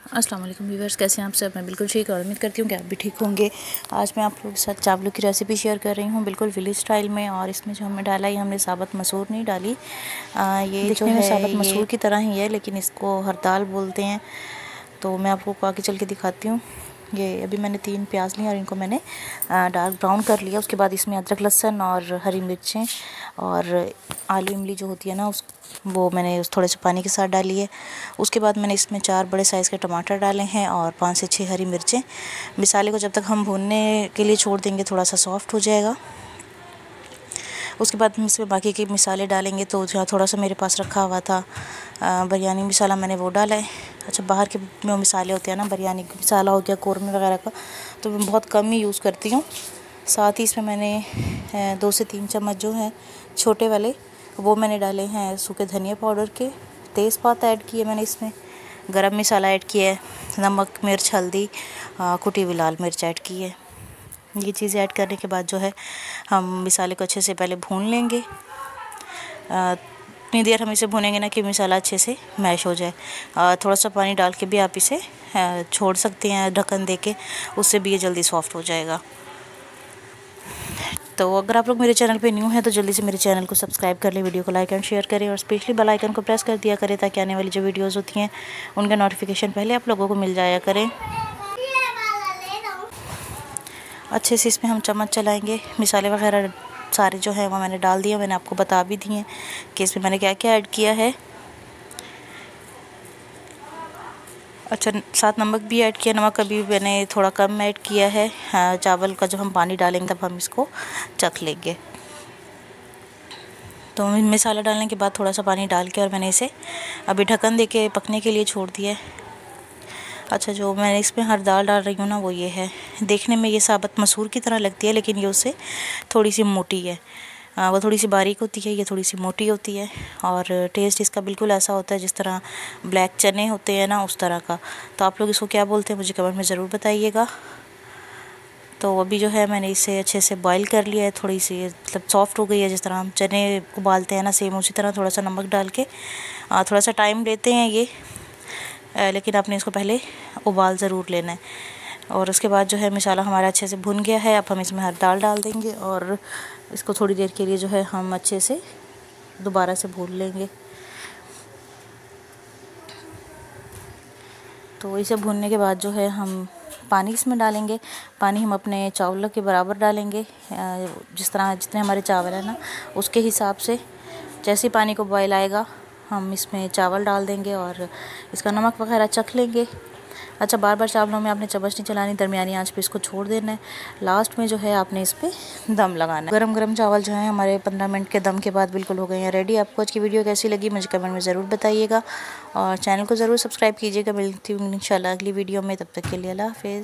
अस्सलाम वालेकुम व्यूअर्स, कैसे हैं आप सब। मैं बिल्कुल ठीक और उम्मीद करती हूँ कि आप भी ठीक होंगे। आज मैं आप लोगों के साथ चावलों की रेसिपी शेयर कर रही हूँ, बिल्कुल विलेज स्टाइल में। और इसमें जो हमने डाला है, हमने साबुत मसूर नहीं डाली। ये जो है साबुत मसूर की तरह ही है, लेकिन इसको हरदाल बोलते हैं। तो मैं आपको आगे चल के दिखाती हूँ। ये अभी मैंने 3 प्याज लिए और इनको मैंने डार्क ब्राउन कर लिया। उसके बाद इसमें अदरक लहसुन और हरी मिर्चें और आलू इमली जो होती है ना, वो मैंने थोड़े से पानी के साथ डाली है। उसके बाद मैंने इसमें 4 बड़े साइज़ के टमाटर डाले हैं और 5 से 6 हरी मिर्चें। मसाले को जब तक हम भूनने के लिए छोड़ देंगे थोड़ा सा सॉफ्ट हो जाएगा। उसके बाद हम इसमें बाकी के मसाले डालेंगे। तो जो थोड़ा सा मेरे पास रखा हुआ था बिरयानी मसाला, मैंने वो डाला है। अच्छा, बाहर के जो मसाले होते हैं ना, बिरयानी मसाला हो गया, कौरमे वगैरह का, तो मैं बहुत कम ही यूज़ करती हूँ। साथ ही इसमें मैंने 2 से 3 चम्मच जो हैं छोटे वाले, वो मैंने डाले हैं सूखे धनिया पाउडर के। तेज़पात ऐड किए मैंने इसमें, गरम मसाला ऐड किया है, नमक मिर्च हल्दी, कुटी हुई लाल मिर्च ऐड की है। ये चीज़ें ऐड करने के बाद जो है हम मसाले को अच्छे से पहले भून लेंगे। इतनी देर हम इसे भूनेंगे ना कि मसाला अच्छे से मैश हो जाए। थोड़ा सा पानी डाल के भी आप इसे छोड़ सकते हैं ढक्कन दे के, उससे भी ये जल्दी सॉफ्ट हो जाएगा। तो अगर आप लोग मेरे चैनल पे न्यू हैं तो जल्दी से मेरे चैनल को सब्सक्राइब कर लें, वीडियो को लाइक एंड शेयर करें और स्पेशली बेल आइकन को प्रेस कर दिया करें, ताकि आने वाली जो वीडियोस होती हैं उनका नोटिफिकेशन पहले आप लोगों को मिल जाया करें। अच्छे से इसमें हम चम्मच चलाएंगे। मसाले वगैरह सारे जो है वो मैंने डाल दिए, मैंने आपको बता भी दिए कि इसमें मैंने क्या क्या ऐड किया है। अच्छा, साथ नमक भी ऐड किया। नमक अभी मैंने थोड़ा कम ऐड किया है। चावल का जब हम पानी डालेंगे तब हम इसको चख लेंगे। तो मसाला डालने के बाद थोड़ा सा पानी डाल के और मैंने इसे अभी ढक्कन दे के पकने के लिए छोड़ दिया है। अच्छा, जो मैं इसमें हर दाल डाल रही हूँ ना, वो ये है। देखने में ये साबुत मसूर की तरह लगती है, लेकिन ये उससे थोड़ी सी मोटी है। वो थोड़ी सी बारीक होती है, ये थोड़ी सी मोटी होती है। और टेस्ट इसका बिल्कुल ऐसा होता है जिस तरह ब्लैक चने होते हैं ना, उस तरह का। तो आप लोग इसको क्या बोलते हैं मुझे कमेंट में ज़रूर बताइएगा। तो अभी जो है मैंने इसे अच्छे से बॉईल कर लिया है। थोड़ी सी मतलब सॉफ्ट हो गई है, जिस तरह हम चने उबालते हैं ना, सेम उसी तरह। थोड़ा सा नमक डाल के थोड़ा सा टाइम लेते हैं ये, लेकिन आपने इसको पहले उबाल ज़रूर लेना है। और उसके बाद जो है मसाला हमारा अच्छे से भुन गया है। अब हम इसमें हर दाल डाल देंगे और इसको थोड़ी देर के लिए जो है हम अच्छे से दोबारा से भून लेंगे। तो इसे भूनने के बाद जो है हम पानी इसमें डालेंगे। पानी हम अपने चावलों के बराबर डालेंगे, जिस तरह जितने हमारे चावल हैं ना, उसके हिसाब से। जैसे पानी को बॉयल आएगा हम इसमें चावल डाल देंगे और इसका नमक वगैरह चख लेंगे। अच्छा, बार बार चावलों में आपने चम्मच नहीं चलानी, दरमियानी आंच पे इसको छोड़ देना है। लास्ट में जो है आपने इस पर दम लगाना है। गरम गरम चावल जो हैं हमारे 15 मिनट के दम के बाद बिल्कुल हो गए हैं रेडी। आपको आज की वीडियो कैसी लगी मुझे कमेंट में ज़रूर बताइएगा और चैनल को ज़रूर सब्सक्राइब कीजिएगा। मिलती हूँ इंशाल्लाह अगली वीडियो में, तब तक के लिए अल्लाह हाफ़िज़।